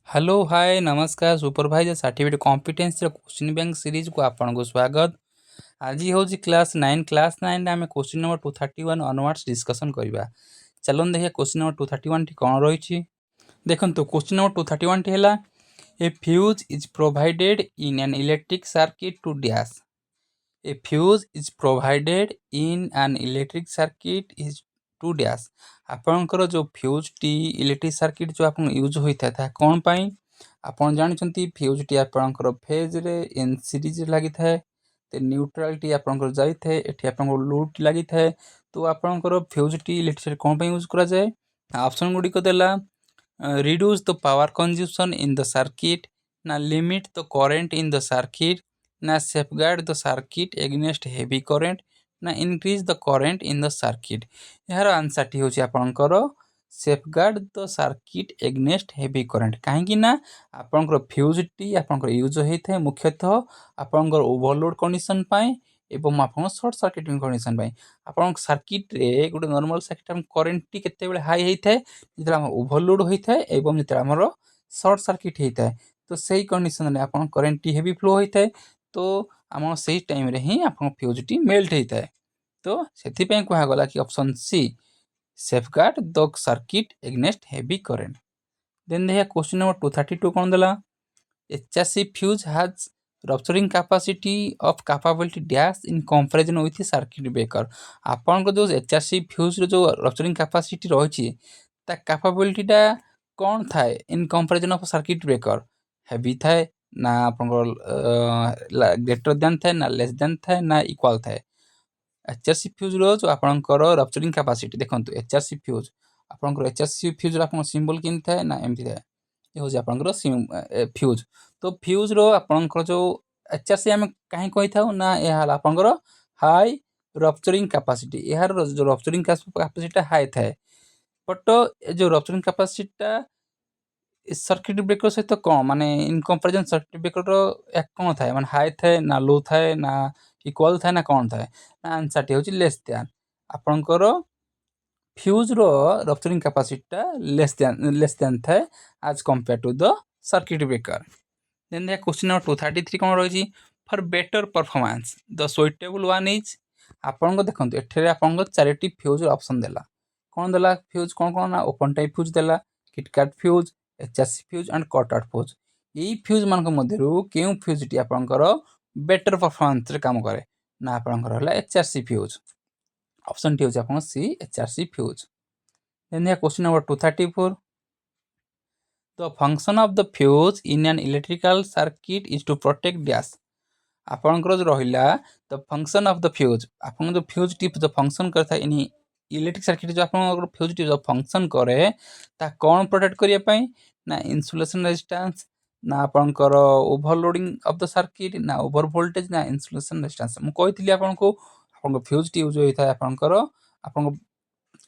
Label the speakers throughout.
Speaker 1: Hello hi नमस्कार supervisor certificate competence question bank series को आपको स्वागत। आज हूँ क्लास 9 आम क्वेश्चन नंबर 231 अनवर्ड्स डिस्कसन करवा। चलो देखिए क्वेश्चन नंबर 231 टी कौन रही। देखो क्वेश्चन नंबर 231 टी है a fuse is provided in an electric circuit to dash. A fuse is provided in an electric circuit is to dash. आपणकर जो फ्यूज टी इलेक्ट्रिक सर्किट जो आप यूज होता है कौन पाई आपन जानते फ्यूज टी आपणकर फेज रे एन सीरीज लगी था न्यूट्राल टी आपणकर जाए ये आप लोड लगी था। तो आपणकर फ्यूज टी इलेक्ट्रिक कौन यूज करा जाए ऑप्शन गुड़िक देला reduce the power consumption in the circuit ना limit the current in the circuit ना safeguard the circuit against heavy current ना increase the current in the circuit. यार आंसर टी हूँ आपणकर safeguard the circuit against heavy current कहीं आपणकर fuse T आपणकर यूज होता है मुख्यतः आपणकर ओवरलोड कंडीशन एवं आप सर्ट सर्किटिंग कंडीशन आप सर्किट रे गोटे नॉर्मल सर्किट करेंट टी केते हाई होता है जो ओवरलोड होता है एवं जो आमर सर्ट सर्किट होता है। तो सही कंडीशन में आप करेंट टी हेवी फ्लो होता है तो आम से टाइम रे ही आप फ्यूज टी मेल्ट होता है। तो से कहगला कि option C safeguard the circuit against heavy current. Then देखिए क्वेश्चन नंबर 232 कौन देला HRC fuse has rupturing capacity of capability dash in comparison with circuit breaker. आपन को जो HRC फ्यूज जो रप्चरिंग कैपेसिटी रही ता कैपेबिलिटीटा कौन थाए in comparison of circuit breaker heavy थाए ना आपन ग्रेटर देन थाए ना लेस देन थाए ना इक्वल थाए। HRC फ्यूज रो जो आपनकर रप्चरिंग कैपेसिटी देखंतु HRC फ्यूज आपनकर HRC फ्यूज रो आपन सिंबल किन थाए ना एमती थाए ये हूँ आपंकर फ्यूज। तो फ्यूज रो आपंकर जो HRC आम कहीं कही था ना यह आपंकर हाई रप्चरिंग कैपेसिटी यार जो रप्चरिंग कैपेसिटी हाई थाए बट जो रप्चरिंग कैपेसिटी सर्किट ब्रेकर सहित कौन माने इन कंपैरिजन सर्किट ब्रेकर कौन थाए माने हाई थाए ना लो थाए ना इक्वल थाए ना कौन थाए ना आंसर टी हूँ लेस देन आपंकर फ्यूज रो रप्चरिंग कैपेसिटी लेस देन थाए आज compare to the circuit breaker. Then देखिए क्वेश्चन नंबर 233 कौन रही for better performance the suitable one is आपन देखो ये आपन चारोटी फ्यूज ऑप्शन देला कौन देला फ्यूज कौन कौन ना ओपन टाइप फ्यूज देला KitKat fuse HRC fuse and cutout fuse. यही फ्यूज मान मध्य क्यों फ्यूज टी आपंकर बेटर परफॉर्मेंस रे काम करे ना आपंकर HRC फ्यूज ऑप्शन टी हूँ आप सी HRC फ्यूज। देन देखिए question number 234 the function of the fuse in an electrical circuit is to protect dash। आपनकर जो रहिला the function of the fuse आपन जो फ्यूज टिप जो फंक्शन करता है इन इलेक्ट्रिक सर्किट जो आपन फ्यूज टिप जो फंक्शन करे ता कौन प्रोटेक्ट करिया पई ना इंसुलेशन रेजिस्टेंस ना आपनकर ओवरलोडिंग ऑफ द सर्किट ना ओवर वोल्टेज ना इंसुलेशन रेजिस्टेंस। मु कहितली आपन फ्यूज टी यूज होता है आपनकर आपन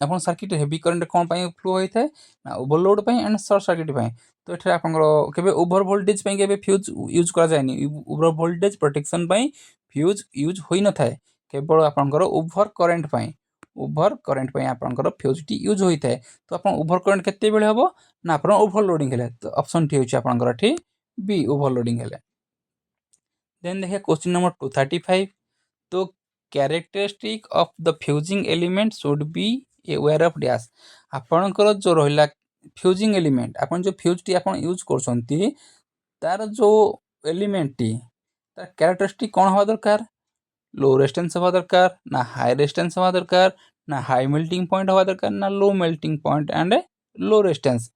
Speaker 1: आप सर्किट हेवी करेन्ट कौन फ्लो होता है ना ओवरलोड एंड सर्ट सर्किट। तो ये आपके ओवर वोल्टेज के फ्यूज यूज कराए over voltage protection fuse use हो न था केवल आपंकर ओवर करेन्ट आपंकर फ्यूज टी यूज होता है। तो आप ओवर करेन्ट केते हम ना आप ओवरलोडिंग है तो ऑप्शन टी हूँ आपंकर ठी बी ओवरलोडिंग है। देन देखिए क्वेश्चन नंबर 235 तो characteristic of the fusing element should be aware of dash. आपणकर जो रहा फ्यूजिंग एलिमेंट आपन जो फ्यूज टी आप यूज कर तार जो एलिमेंट टी तार कैरेक्टरिस्टिक कौन हवा दरकार लो रेजिस्टेंस हवा दरकार ना हाई रेजिस्टेंस हवा दरकार ना हाई मेल्टिंग पॉइंट हवा दरकार ना low melting point and low resistance.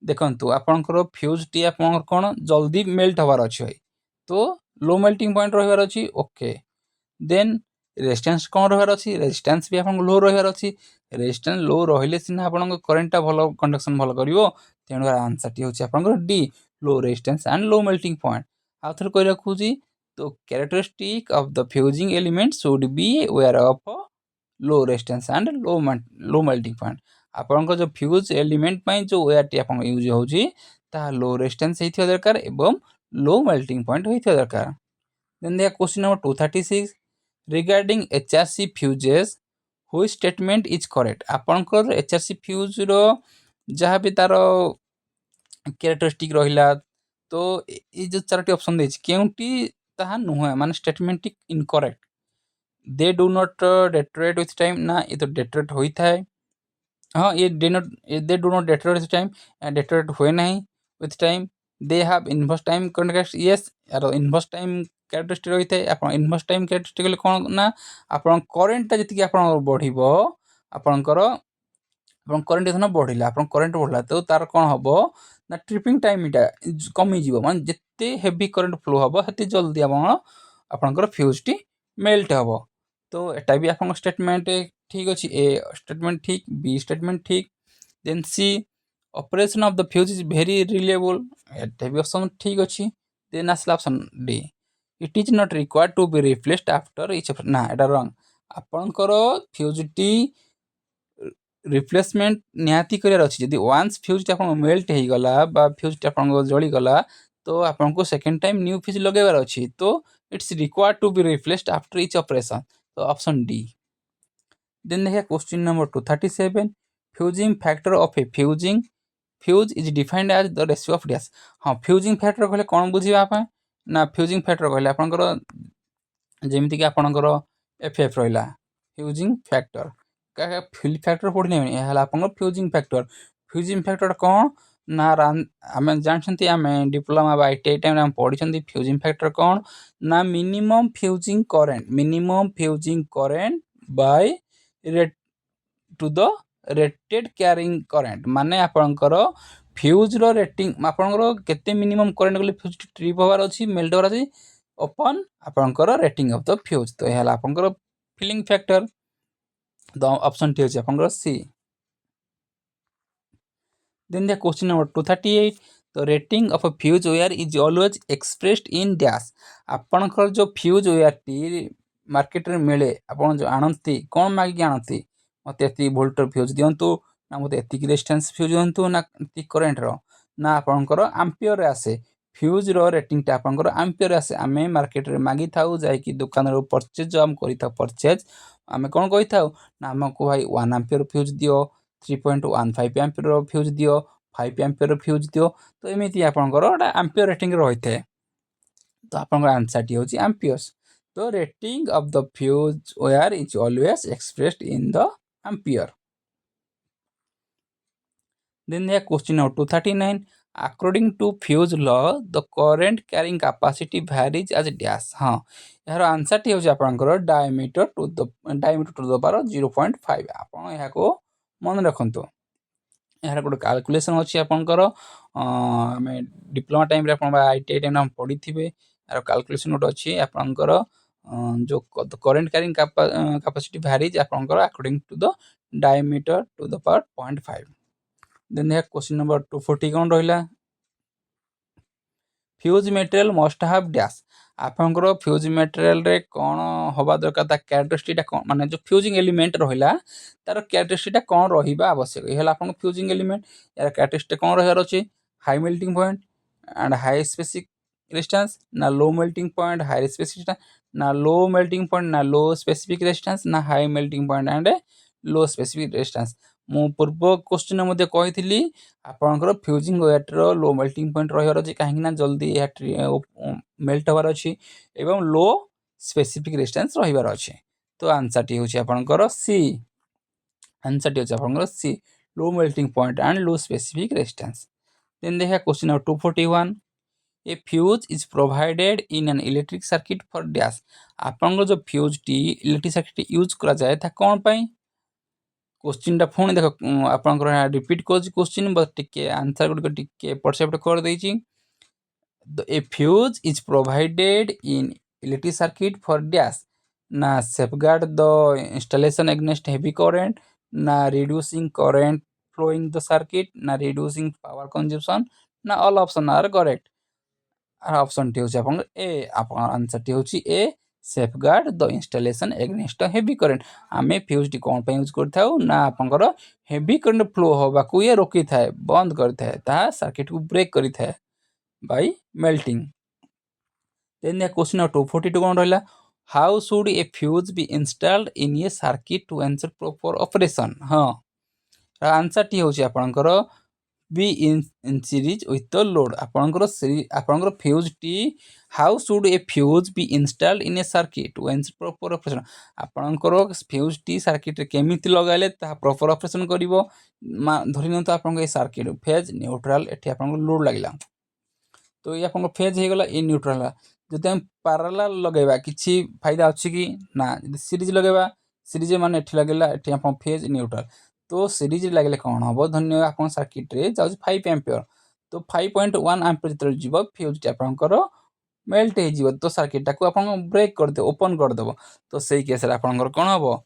Speaker 1: देखंतु आपनकर फ्यूज टी आप कौन जल्दी मेल्ट हवार अच्छी भाई तो लो मेल्टिंग पॉइंट रही अच्छी ओके। देन रेजिस्टेंस कौन रहार अच्छी रेजिस्टेंस भी आप लो रहार अच्छी रेजिस्टेंस लो रहिले सिना आपन करेन्टा भल कंडक्शन भल कर तेणु आंसर टी हूँ आप D low resistance and low melting point. आउ थे कही रखुची तो characteristic of the fusing element should be aware of low resistance and low melting point. आपन जो फ्यूज एलिमेंट जो वेयर टी आप यूज हो लो रेजिस्टेंस होता दरकार एवं लो मेल्टिंग पॉइंट होता दरकार। देन देखिए question number 236 regarding HRC fuses हुई स्टेटमेंट इज करेक्ट। आपंकर HRC फ्यूज रो जहाँ भी तार କ୍ୟାରେକ୍ଟରିଷ୍ଟିକ୍ ରହିଲା। ତ ଏଇ ଯେଉଁ 4ଟି ଅପସନ୍ ଦେଇଛି କେଉଁଟି ତାହା ନୁହେଁ, ମାନେ ଷ୍ଟେଟମେଣ୍ଟଟି incorrect. They do not deteriorate with time, ନା ଏ ତ ଡେଟରେଟ୍ ହୋଇଥାଏ। ହଁ, they do not deteriorate with time, deteriorate ହୁଏ ନାହିଁ with time. They have inverse time context, yes ଏହାର ଇନଭର୍ସ ଟାଇମ୍ କ୍ୟାରେକ୍ଟରିଷ୍ଟିକ୍ ରହିଥାଏ। ଆପଣ ଇନଭର୍ସ ଟାଇମ୍ କ୍ୟାରେକ୍ଟରିଷ୍ଟିକ୍ କଲେ କ'ଣ ନା ଆପଣଙ୍କ କରେଣ୍ଟଟା ଯେତିକି ଆପଣଙ୍କର ବଢ଼ିବ, ଆପଣଙ୍କର କରେଣ୍ଟ ଧନ ବଢ଼ିଲା, ଆପଣଙ୍କ କରେଣ୍ଟ ବଢ଼ିଲା ତ ତାର କ'ଣ ହେବ ନା ଟ୍ରିପିଂ ଟାଇମ୍ଟା କମିଯିବ। ମାନେ ଯେତେ ହେଭି କରେଣ୍ଟ ଫ୍ଲୋ ହେବ ସେତେ ଜଲ୍ଦି ଆପଣଙ୍କର ଫ୍ୟୁଜ୍ଟି ମେଲ୍ଟ ହେବ। ତ ଏଟା ବି ଆପଣଙ୍କ ଷ୍ଟେଟମେଣ୍ଟ ଠିକ୍ ଅଛି। ଏ ଷ୍ଟେଟମେଣ୍ଟ ଠିକ୍, ବି ଷ୍ଟେଟମେଣ୍ଟ ଠିକ୍। Then C operation of the fuse is very reliable, ଏଟା ବି ଅପସନ୍ ଠିକ୍ ଅଛି। ଦେନ୍ ଆସିଲା option D, it is not required to be replaced after each operation, ନା ଏଟା ରଙ୍ଗ। ଆପଣଙ୍କର ଫ୍ୟୁଜ୍ଟି ରିପ୍ଲେସମେଣ୍ଟ ନିହାତି କରିବାର ଅଛି। ଯଦି ୱାନ୍ସ ଫ୍ୟୁଜ୍ଟି ଆପଣଙ୍କ ମେଲ୍ଟ ହେଇଗଲା ବା ଫ୍ୟୁଜ୍ଟି ଆପଣଙ୍କ ଜଳିଗଲା ତ ଆପଣଙ୍କୁ ସେକେଣ୍ଡ ଟାଇମ୍ ନ୍ୟୁ ଫ୍ୟୁଜ୍ ଲଗାଇବାର ଅଛି। ତ it's required to be replaced after each operation, ତ ଅପସନ୍ ଡି। ଦେନ୍ ଦେଖିବା question number 237, fusing factor of a fuse is defined as the ratio of dash. ହଁ, ଫ୍ୟୁଜିଂ ଫ୍ୟାକ୍ଟର କହିଲେ କ'ଣ ବୁଝିବା ପାଇଁ ନା ଫ୍ୟୁଜିଂ ଫ୍ୟାକ୍ଟର କହିଲେ ଆପଣଙ୍କର ଯେମିତିକି ଆପଣଙ୍କର ଏଫ୍ ରହିଲା ଫ୍ୟୁଜିଂ ଫ୍ୟାକ୍ଟର। ଫିଲ୍ ଫ୍ୟାକ୍ଟର ପଢ଼ିଲେ ଏହା ହେଲା ଆପଣଙ୍କର ଫ୍ୟୁଜିଂ ଫ୍ୟାକ୍ଟର। ଫ୍ୟୁଜିଂ ଫ୍ୟାକ୍ଟର କ'ଣ ନା ଆମେ ଜାଣିଛନ୍ତି, ଆମେ ଡିପ୍ଲୋମା ବା ITI ଟାଇମ୍ରେ ଆମେ ପଢ଼ିଛନ୍ତି ଫ୍ୟୁଜିଂ ଫ୍ୟାକ୍ଟର କ'ଣ ନା minimum fusing current by to the rated carrying current. ମାନେ ଆପଣଙ୍କର ଫ୍ୟୁଜ୍ର ରେଟିଂ, ଆପଣଙ୍କର କେତେ ମିନିମମ୍ କରେଣ୍ଟ ଗଲେ ଫ୍ୟୁଜ୍ ଟ୍ରିପ୍ ହେବାର ଅଛି, ମେଲ୍ଟ ହେବାର ଅଛି ଅପନ୍ ଆପଣଙ୍କର ରେଟିଂ ଅଫ୍ ଦ ଫ୍ୟୁଜ୍। ତ ଏହା ହେଲା ଆପଣଙ୍କର ଫିଲିଂ ଫ୍ୟାକ୍ଟର। ତ ଅପସନ୍ଟି ହେଉଛି ଆପଣଙ୍କର C. Then the question number 238, the rating of a fuse wire is always expressed in dash. ଆପଣଙ୍କର ଯେଉଁ ଫ୍ୟୁଜ୍ ୱେୟାରଟି ମାର୍କେଟରେ ମିଳେ, ଆପଣ ଯେଉଁ ଆଣନ୍ତି କ'ଣ ମାଗିକି ଆଣନ୍ତି, ମୋତେ ଏତିକି ଭୋଲ୍ଟର ଫ୍ୟୁଜ୍ ଦିଅନ୍ତୁ, ନା ମୋତେ ଏତିକି ରେଜିଷ୍ଟାନ୍ସ ଫ୍ୟୁଜ୍ ଦିଅନ୍ତୁ, ନା ଏତିକି କରେଣ୍ଟର, ନା ଆପଣଙ୍କର ଆମ୍ପିୟରରେ ଆସେ। ଫ୍ୟୁଜ୍ର ରେଟିଂଟା ଆପଣଙ୍କର ଆମ୍ପିୟରରେ ଆସେ। ଆମେ ମାର୍କେଟରେ ମାଗିଥାଉ, ଯାଇକି ଦୋକାନରୁ ଆମେ କରିଥାଉ ପରଚେଜ୍, ଆମେ କ'ଣ କହିଥାଉ ନା ଆମକୁ ଭାଇ 1 ଆମ୍ପିୟର ଫ୍ୟୁଜ୍ ଦିଅ, 3.15 ଆମ୍ପିୟର ଫ୍ୟୁଜ୍ ଦିଅ, 5 ଆମ୍ପିୟର ଫ୍ୟୁଜ୍ ଦିଅ। ତ ଏମିତି ଆପଣଙ୍କର ଗୋଟେ ଆମ୍ପିୟର ରେଟିଂରେ ରହିଥାଏ। ତ ଆପଣଙ୍କର ଆନ୍ସର୍ଟି ହେଉଛି amperes. The rating of the fuse wire is always expressed in the ampere. Then the question number 239, according to Fuse law, the current carrying capacity varies as dash। हाँ, यार आंसरटी होची आपनकर डायमीटर टू द पावर 0.5। आपण ଏହା को मन रखंतो। यार गोटे कैलकुलेशन अछि आपनकर, हमें डिप्लोमा टाइम रे आपण ITI टाइम हम पढी थिबे। यार कैलकुलेशन गोटे अछि आपनकर जो करंट कैरिंग कैपेसिटी varies आपनकर according to the diameter to the power 0.5। Then देखा क्वेश्चन नंबर 240 कौन रहा, fuse material must have dash. आपंकर फ्यूज मटेरियल रे कौन हवा दरकार, ता कैरेक्टरिस्टिक कौन, माने जो फ्यूजिंग एलिमेंट रहिला तार कैरेक्टरिस्टिक कौन रहिबा आवश्यक। ये हला आपन फ्यूजिंग एलिमेंट, यार कैरेक्टरिस्टिक कौन रहिबार अछि, high melting point and high specific resistance, ना low melting point high specific, ना लो मेल्टिंग पॉइंट ना लो स्पेसिफिक रेजिस्टेंस, ना high melting point and low specific resistance. मु पूर्व क्वेश्चन मध्ये कहिथिली आपनकर फ्यूजिंग वेटर लो मेल्टिंग पॉइंट रहिबार अछि, काहे ना जल्दी मेल्ट होबार अछि एवं लो स्पेसिफिक रेजिस्टेंस रहिबार अछि। तो आंसर टी होछि आपनकर सी। आंसर टी होछि आपनकर C, low melting point and low specific resistance. Then देखा question number 241, a fuse is provided in an electric circuit for dash. आपनकर जो फ्यूज टी इलेक्ट्रिक सर्किट यूज करा जाए था कोन पई। क्वेश्चन टा पुणी देख आपनकर रिपीट कर क्वेश्चन, बस टिके आंसर गुड टिके परसेप्ट कर देछि। A fuse is provided in electric circuit for dash, ना safeguard the installation against heavy current, ना reducing current flowing the circuit, ना रिड्यूसिंग पावर कंजम्पशन, ना all option are correct. Option टी होछि आपन ए, आपन आंसर टी होछि A, safeguard the installation against heavy current. आमे फ्यूज टी कोन पे यूज करथाउ ना आपनकर हेवी करंट फ्लो होबा को ये रोकी थाए, बंद करथाए, ता सर्किट को ब्रेक करि थाए by melting. Then the question number 242 कोन रहला, how should a fuse be installed in a circuit to ensure proper operation. हां, आंसर टी होछि आपनकर be in series with the load ଆପଣଙ୍କର fuse T how should a fuse be installed in a circuit to ensure proper operation ଆପଣଙ୍କର fuse ଟି circuit ରେ କେମିତି ଲଗାଇଲେ ତାହା proper operation କରିବ ଧରି ନିଅନ୍ତୁ ଆପଣଙ୍କ ଏ circuit phase neutral ଏଠି ଆପଣଙ୍କ load ଲାଗିଲା तो ये आपको phase ହେଇଗଲା ଏ neutral ହେଲା ଯଦି ଆମେ parallel ଲଗାଇବା କିଛି फायदा ଅଛି କି ନା ଯଦି series ଲଗାଇବା series ମାନେ ଏଠି ଲାଗିଲା ଏଠି ଆପଣ phase neutral तो सीरीज लागले कौन हम धन्य आप सर्किट रे जाऊँ 5 एम्पियर तो 5.1 एम्पियर जो जीव फ्यूज टी आपंकर मेल्ट हो तो सर्किटा को आप ब्रेक करदे ओपन करदेव तो सही केस आपंकर कौन हम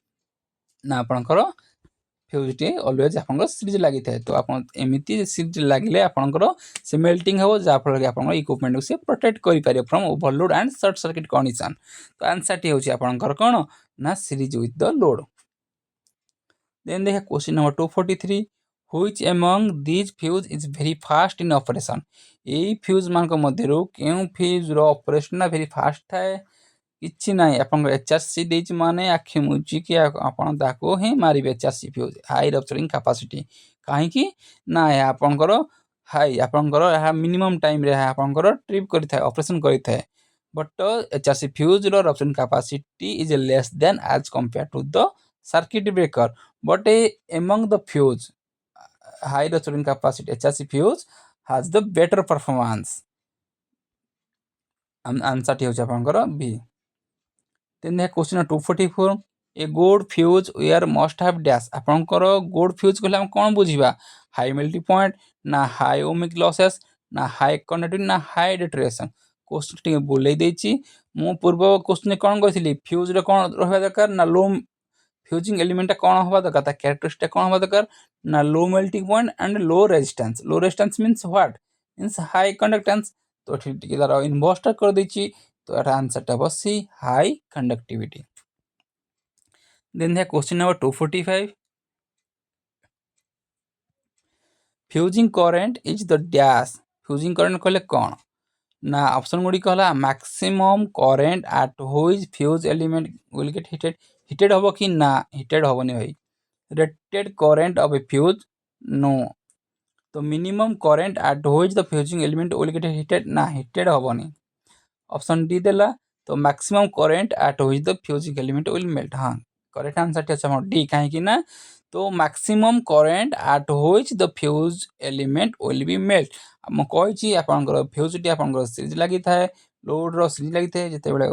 Speaker 1: ना आपंकर फ्यूज टी अलवेज आप सीरीज लगी था तो आप एमती सीरीज लगे आपंकर से मेल्टिंग हम जहाँफल कि आप इक्विपमेंट को सी प्रोटेक्ट करें from overload and short circuit condition तो आंसर टी हूँ आपंकर कौन ना series with the load Then they have question number 243. Which among these fuse is very fast in operation? এই ফিউজ ମାନଙ୍କ ମଧ୍ୟରୁ କେଉଁ ଫ୍ୟୁଜର ଅପରେସନ ଭେରି ଫାଷ୍ଟ ଥାଏ କିଛି ନାହିଁ ଆପଣଙ୍କର ଏଚଆରସି ଦେଇଛି ମାନେ ଆଖି ମୁଜିକି ଆପଣ ତାକୁ ହିଁ ମାରିବେ ଏଚଆରସି ଫ୍ୟୁଜ ହାଇ ରପଚରିଂ କାପାସିଟି କାହିଁକି ନା ଏହା ଆପଣଙ୍କର ହାଇ ଆପଣଙ୍କର ଏହା ମିନିମମ୍ ଟାଇମରେ ଏହା ଆପଣଙ୍କର ଟ୍ରିପ୍ କରିଥାଏ ଅପରେସନ କରିଥାଏ ବଟ୍ ଏଚଆରସି ଫ୍ୟୁଜର rupturing capacity is less than as compare to the circuit breaker but among the fuse high rupturing capacity HRC fuse has the better performance answer T होची आपनकर B then the question 244 a good fuse where must have dash आपनकर good fuse कहले हम कोन बुझिबा high melting point ना high ohmic losses ना high conductivity ना high deterioration question T बोलै देछि मु पूर्व क्वेश्चन कोन कहथिली फ्यूज रे कोन रहबा दरकार ना लो फ्यूजिंग एलिमेंट कौन हवा दरकार ता कैरेक्टरिस्टिक कौन हवा दरकार ना low melting point and low resistance means what means high conductance तो ठीक ठीक तार इनवर्स कर देछि तो एटा आंसर टा बसी high conductivity then the question number 245 fusing current is the dash fusing current कहले कौन ना ऑप्शन गुडी कहला maximum current at which fuse element will get heated हबो कि ना हिटेड हबोनी भाई rated current of a fuse नो तो minimum current at which the fusing element will get heated ना हिटेड हबोनी ऑप्शन डी देला तो maximum current at which the fusing element will melt हां करेक्ट आंसर टी अच्छा डी काहे कि ना तो maximum current at which the fuse element will be melt हम कहि आपनकर फ्यूज टी आपनकर सीरीज लागि थाए लोड रो सीरीज लागि थाए जते बेले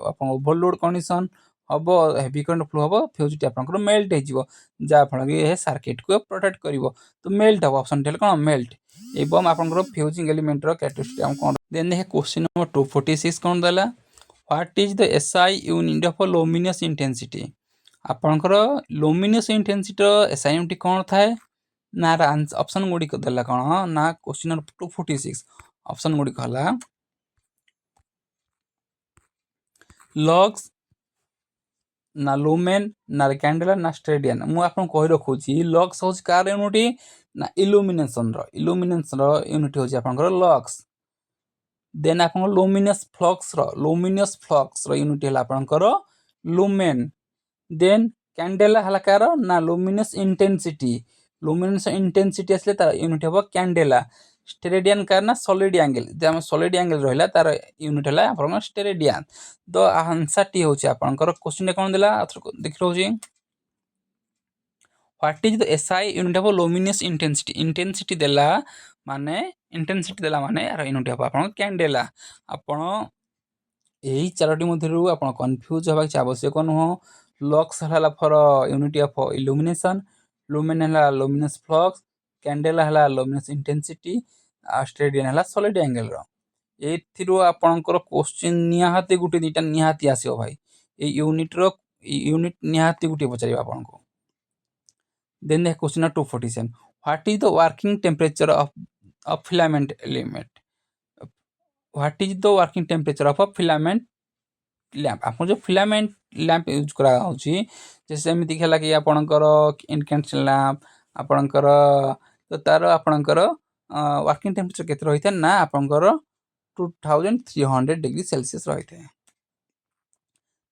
Speaker 1: आपन ओवरलोड कंडीशन हबो हेवी करंट फ्लो हबो फ्यूज टी आपनकर मेल्ट हे जिवो जा फल कि ए सर्किट को प्रोटेक्ट करिवो तो मेल्ट हबो ऑप्शन टेल कोन मेल्ट एवं आपनकर फ्यूजिंग एलिमेंट रो कैरेक्टरिस्टिक हम कोन देन देखे क्वेश्चन नंबर 246 कोन दला what is the SI unit of luminous intensity आपनकर लुमिनस इंटेंसिटी रो एसआई यूनिट कोन थाए ना ऑप्शन गुडी को दला कोन ना क्वेश्चन नंबर 246 ऑप्शन गुडी कहला लक्स ना लुमेन ना कैंडेला ना स्टेडियन मु आपन कहि रखुची लक्स होची कार यूनिट ना इल्यूमिनेशन रो यूनिट होची आपनकर लक्स देन आपन लुमिनस फ्लक्स रो यूनिट हला आपनकर लुमेन देन कैंडेला हला कार ना लुमिनस इंटेंसिटी असले तार यूनिट हबो कैंडेला स्टेरेडियन कार ना सॉलिड एंगल जे हम सॉलिड एंगल रहला तार यूनिट हला आपन स्टेरेडियन तो आंसर टी होची आपनकर क्वेश्चन कोन देला देख रहउची what is the SI unit of luminous intensity देला माने यार यूनिट ऑफ आपन कैंडेला आपन एही चारोटी मध्यरु आपन कंफ्यूज होबा के आवश्यक न हो लक्स हला for unit of illumination lumen हला लुमिनस फ्लक्स कैंडेला हला लुमिनस इंटेंसिटी स्टेरेडियन हला सॉलिड एंगल रो एथिरो आपनकर क्वेश्चन निहाती गुटे दिटा निहाती आसीओ भाई ए यूनिट निहाती गुटे पचारिबा आपनको then the question 247 what is the working temperature of filament element what is the working temperature of a filament lamp आपन जो फिलामेंट लैंप यूज करा होची जैसे एमिति खेला कि आपनकर इनकैंडेसेंट लैंप आपनकर तो तार आपनकर वर्किंग टेम्परेचर केते रहिते ना आपनकर 2300 डिग्री सेल्सियस रहिते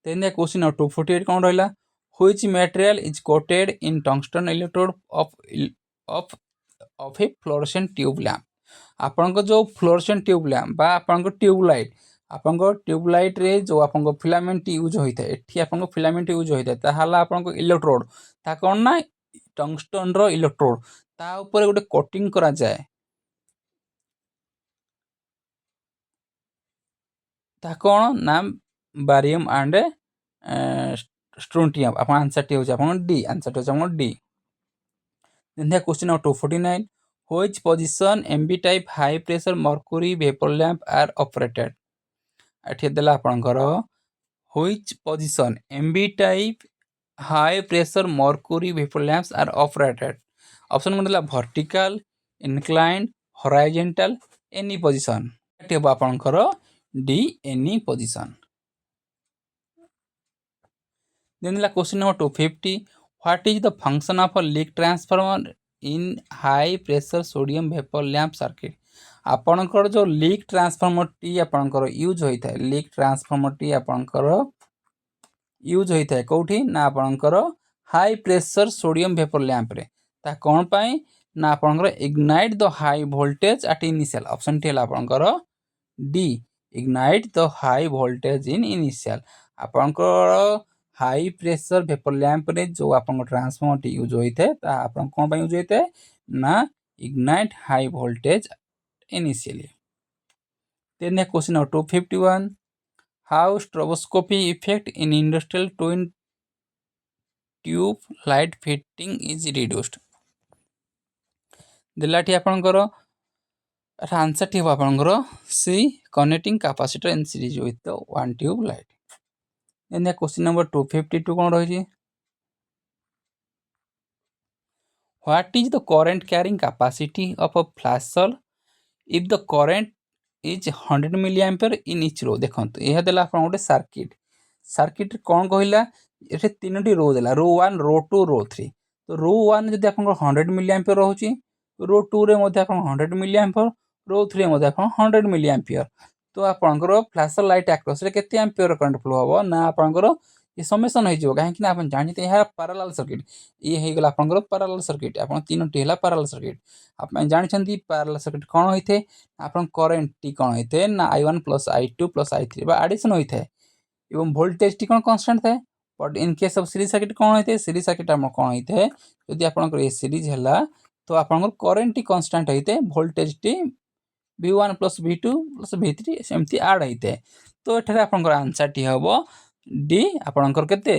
Speaker 1: देन द क्वेश्चन 248 कोन रहला which material is quoted in tungsten electrode of of a fluorescent tube lamp आपनको जो फ्लोरेसेंट ट्यूब लैम्प बा आपनको ट्यूबलाइट आपनको ट्यूबलाइट रे जो आपनको फिलामेंट यूज होता है एठी आपनको फिलामेंट यूज होता है ताहाला आपनको इलेक्ट्रोड ता कोन ना टंगस्टन रो इलेक्ट्रोड ता ऊपर गोटे कोटिंग करा जाए ता कोन ना बारियम एंड स्ट्रोंटियम अपन आंसर टी हो अपन डी आंसर टी हो अपन D then the question number 249 which position MB type high pressure mercury vapor lamp are operated एठी देला आपनकर which position MB type high pressure mercury vapor lamps are operated option में देला vertical inclined horizontal any position एठी हो आपनकर D any position then the question number 250 what is the function of a leak transformer in high pressure sodium vapor lamp circuit आपनकर जो leak transformer T आपनकर use होइथा leak transformer T आपनकर use होइथा कोठी ना आपनकर high pressure sodium vapour lamp रे ता कोन पई ना आपनकर ignite the high voltage at initial option T हला आपनकर D ignite the high voltage in initial आपनकर हाई प्रेशर वेपर लैंप रे जो आपन ट्रांसफॉर्मर टी यूज होइथे ता आपन कोन पई यूज होइथे ना ignite high voltage initially. Then the question number 251 how stroboscopy effect in industrial twin tube light fitting is reduced दिलाठी आपनकर answer T आपनकर सी connecting capacitor in series with the one tube light. Then the question number 252 कोन रही what is the current carrying capacity of a flash bulb if the current is 100 milliampere in each row देखंतु यह देला आपण गोटे circuit कोन कहिला एठे तीनोटी रो देला रो 1 रो 2 रो 3 तो रो 1 जदि आपण 100 मिलिएम्पियर रहउची रो 2 रे मध्ये आपण 100 मिलिएम्पियर रो 3 रे मध्ये आपण 100 मिलिएम्पियर तो आपनकर फ्लैश लाइट अक्रॉस रे केते एम्पियर करंट फ्लो हबो ना आपनकर ये समेसन हो जिवो काहे कि ना आपण जानिते यह पैरेलल सर्किट ये हे गेला आपनकर पैरेलल सर्किट आपण तीनोटी हला पैरेलल सर्किट आपण जानिछंती पैरेलल सर्किट कोन होइथे आपण करंट टी कोन होइथे ना I1 + I2 + I3 बा एडिशन होइथे एवं वोल्टेज टी कोन कांस्टेंट थे but in case of series circuit कोन होइथे सीरीज सर्किट हम कोन होइथे यदि आपनकर ये सीरीज हला तो आपनकर करंट टी कांस्टेंट होइथे वोल्टेज टी V1 + V2 + V3 सेमती ऐड होइथे तो एठारे आपनकर आंसर टी हबो डी आपनकर केते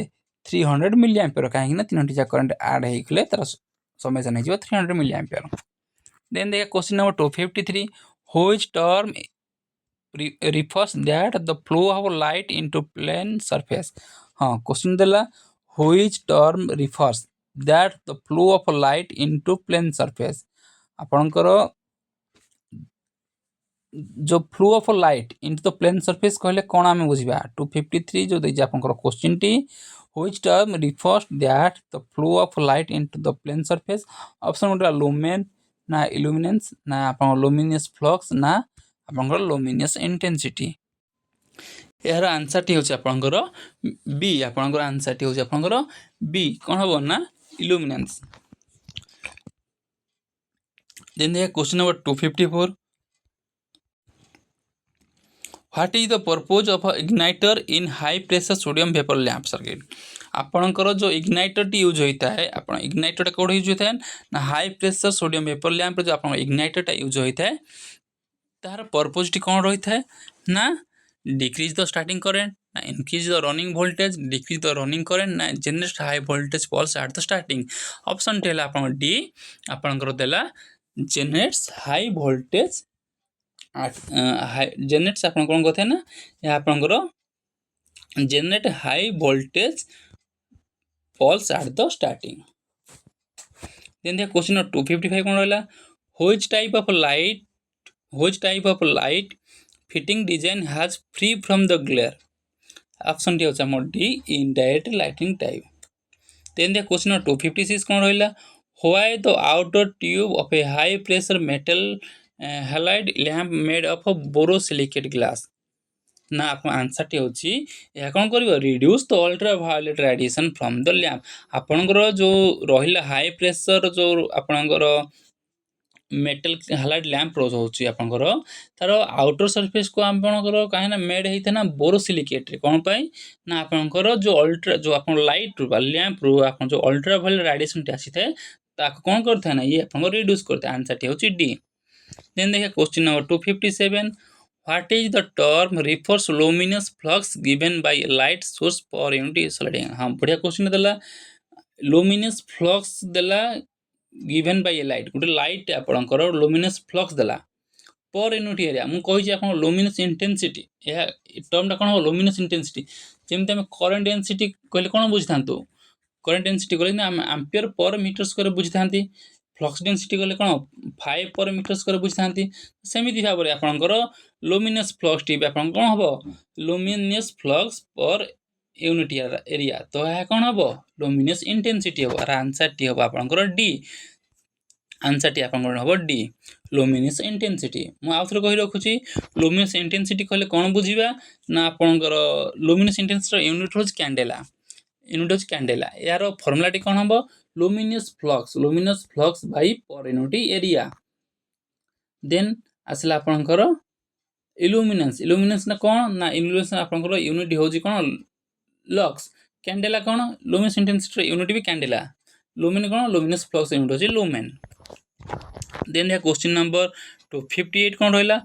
Speaker 1: 300 मिली एम्पियर काहे ना तीनोटी जा करंट ऐड हेइखले तर समेसन हे जिवो 300 milli ampere then the question number 253 which term refers that the flow of light into plane surface हाँ क्वेश्चन देला which term refers that the flow of light into plane surface आपनकर जो flow of light into the plane surface कहले कोन आमे बुझिबा 253 जो दै जे आपनकर क्वेश्चन टी which term refers that the flow of light into the plane surface option Uda lumen ना इल्यूमिनेंस ना आपन लुमिनियस फ्लक्स ना आपनकर लुमिनियस इंटेंसिटी यार आंसर टी होचे आपनकर बी आपनकर आंसर टी होचे आपनकर बी कोन हबो ना illuminance then the question number 254 What is the purpose of a igniter in high pressure sodium vapor lamp circuit आपनकर जो इग्नाइटर टी यूज होता है आपण इग्नाइटर टा कोड यूज होता है ना high pressure sodium vapour lamp जो आपण इग्नाइटर टा यूज होता है तार पर्पस टी कोन रहिता है ना डिक्रीज द स्टार्टिंग करंट ना increase the running voltage decrease the running current ना generate high voltage pulse at the starting option टेला आपण डी आपनकर देला जनरेट्स हाई वोल्टेज जनरेट्स आपण कोन कहते ना या आपनकर generate high voltage pulse at the starting then the question of 255 कोन रहला which type of light fitting design has free from the glare option D होचा मोर D indirect lighting type then the question of 256 कोन रहला why the outer tube of a high pressure metal halide lamp made up of borosilicate glass ना आपन answer टी होची या कोन करिवो reduce the ultraviolet radiation from the lamp आपनकर जो रहिला हाई प्रेशर जो आपनकर मेटल हालाइड लैंप रोज आपंकर तार आउटर सरफेस को आपंकर कहीं मेड होता ना बोरोसिलिकेट कौन पाई ना आपंकर जो अल्ट्रा जो आप लाइट रू लैंप रू आप जो अल्ट्रा वायलेट रेडिएशन टी आसी थाए ताको कौन करता है ना ये आपंकर रिड्यूस करता है आंसर टी होची डी। देन देखिए question number 257 what is the term refers luminous flux given by light source per unit solid angle. हाँ बढ़िया क्वेश्चन देला लुमिनस फ्लक्स देला गिवन बाय लाइट गोटे लाइट आपंकर लुमिनस फ्लक्स देला पर यूनिट एरिया मुझे कही आप लुमिनस इंटेंसिटी यह टर्मटा कौन हम लुमिनस इंटेंसिटी जमी आम करेन्ट डेंसिटी कहले कौन बुझी था करेन्ट डेंसिटी कहले आम्पियर पर मीटर स्क्वायर बुझी था फ्लक्स डेंसिटी कहले कौन 5 पर मीटर स्क्वायर बुझी था सेमती भाव में आपंकर लुमिनस फ्लक्स टी कौन हम लुमिनस फ्लक्स पर यूनिट एरिया तो यह कौन हम लुमिनस इंटेंसिटी हम आंसर टी हम आपंकर डी आंसर टी आपंकर हम डी लुमिनस इंटेंसिटी मु आउ थोड़े कहि रखुची लुमिनस इंटेंसिटी कहले कौन बुझीबा ना आपंकर लुमिनस इंटेंसिटी यूनिट होज कैंडेला यार फॉर्मूला टी कौन हम luminous flux by per unit area. Then आसला आपंकर इल्यूमिनेंस ना कौन ना इल्यूमिनेंस आपंकर यूनिट होजी कौन लक्स कैंडेला कौन लुमिनस इंटेंसिटी यूनिट भी कैंडेला लुमिन कौन लुमिनस फ्लक्स यूनिट होजी लुमेन। देन क्वेश्चन नंबर 258 कौन रहा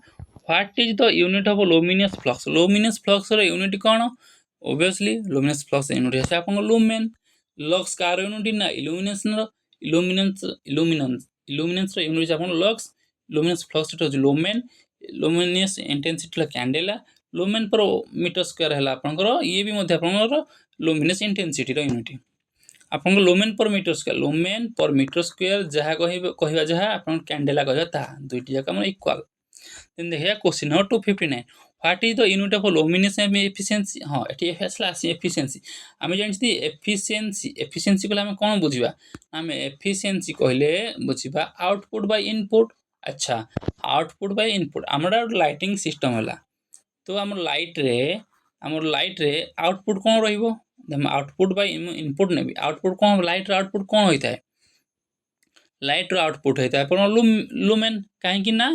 Speaker 1: what is the unit of luminous flux unit कौन ऑब्वियसली लुमिनस फ्लक्स यूनिट है आपन लुमेन लक्स कार यूनिट ना इल्यूमिनेंस यूनिट आपन लक्स लुमिनस फ्लक्स होजी lumen luminous intensity candela lumen per meter square है आपनकर ये भी मध्य आपनकर लुमिनस इंटेंसिटी यूनिट आपन लुमेन पर मीटर स्क्वायर जहाँ कहवा जहाँ आप कैंडेला कहवा ता दुईटी जाक इक्वाल। देन देखिए question number 259 what is the unit of luminous efficiency. हाँ ये एफिशिएंसी आम जानते एफिशिएंसी कहले आम कौन बुझा आम एफिशिएंसी कहले बुझा आउटपुट बाय इनपुट। अच्छा आउटपुट बाय इनपुट आमर लाइटिंग सिस्टम है तो आम लाइट रे आउटपुट कौन रहिबो आउटपुट बाय इनपुट ने आउटपुट कौन लाइट आउटपुट कौन होता है लाइट आउटपुट होता है लुमेन कहीं ना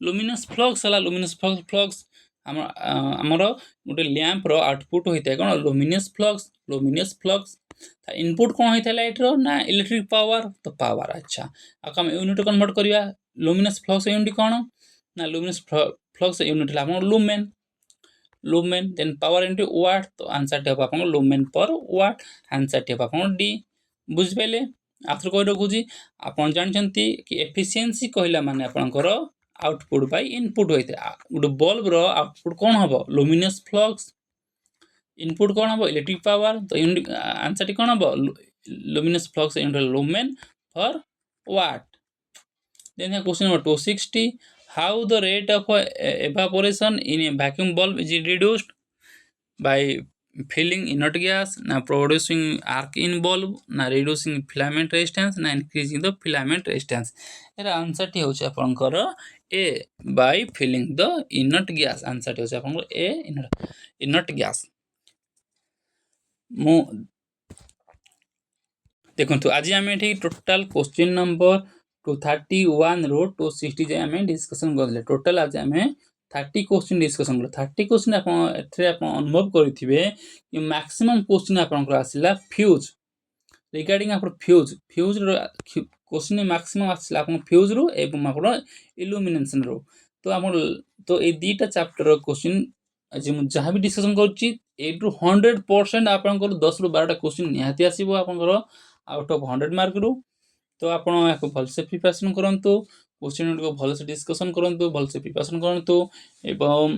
Speaker 1: लुमिनस फ्लक्स है लुमिनस फ्लक्स आमर गोटे लैंप रो आउटपुट होता है कौन लुमिनस फ्लक्स इनपुट कौन होता है लाइट रो ना इलेक्ट्रिक पावर तो पावर। अच्छा आम यूनिट कन्वर्ट करवा लुमिनस फ्लक्स यूनिट कौन ना luminous flux unit lumen then power into watt तो आंसर टी हम लुमेन पर वाट आंसर टी हम डी बुझिपारे। आथर कही रखुची आप जानते कि एफिशिएंसी कहला माने आपनकर आउटपुट बाय इनपुट होता है गोटे बल्ब रो आउटपुट कौन हम लुमिनस फ्लक्स इनपुट कौन हम इलेक्ट्रिक पावर तो यूनिट आंसर टी कौन हम luminous flux unit lumen per watt. Then question number 260 how the rate of evaporation in a vacuum bulb is reduced by filling inert gas na producing arc in bulb na reducing filament resistance na increasing the filament resistance era answer T होचे आपनकर ए by filling the inert gas answer T होचे आपनकर ए inert gas मु देखंतु आज आमे एठी total question number 231 रो 260 जे आमे डिस्कशन करले टोटल आज आमे 30 क्वेश्चन डिस्कशन कर 30 क्वेश्चन आपण एथरे आपण अनुभव करिथिबे कि मैक्सिमम क्वेश्चन आपनकर आसिला फ्यूज रिगार्डिंग आपन फ्यूज रो क्वेश्चन मैक्सिमम आसिला आपन फ्यूज रो एवं आपन इल्यूमिनेशन रो तो आपण तो ए दीटा चैप्टर रो क्वेश्चन आज मु जहां भी डिस्कशन करछि 8 टू 100% आपनकर 10 रो 12 टा क्वेश्चन निहाती आसीबो आपनकर आउट ऑफ 100 मार्क रू तो आप भलसे प्रिपरेशन करंतु क्वेश्चन को भलसे डिस्कशन करंतु भलसे प्रिपरेशन करंतु एवं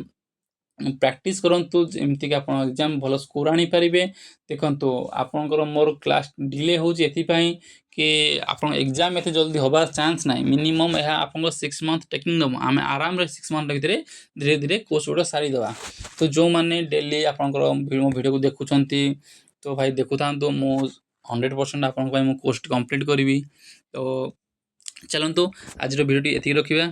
Speaker 1: प्रैक्टिस करंतु जेमति कि आपण एग्जाम भल स्कोर आनी पारिबे। देखंतु आपनकर मोर क्लास डिले होउची एथि पई कि आपण एग्जाम एते जल्दी होबा चांस नाही मिनिमम एहा आपण 6 मंथ टेकिंग दम आमे आराम रे 6 मंथ भितरे धीरे धीरे कोर्स ओडा सारी दवा तो जो माने डेली आपनकर वीडियो को देखुचंती तो भाई देखुतांतो मो 100% आपन कोर्स कंप्लीट करी तो चलतु आज वीडियो एति रखिबा।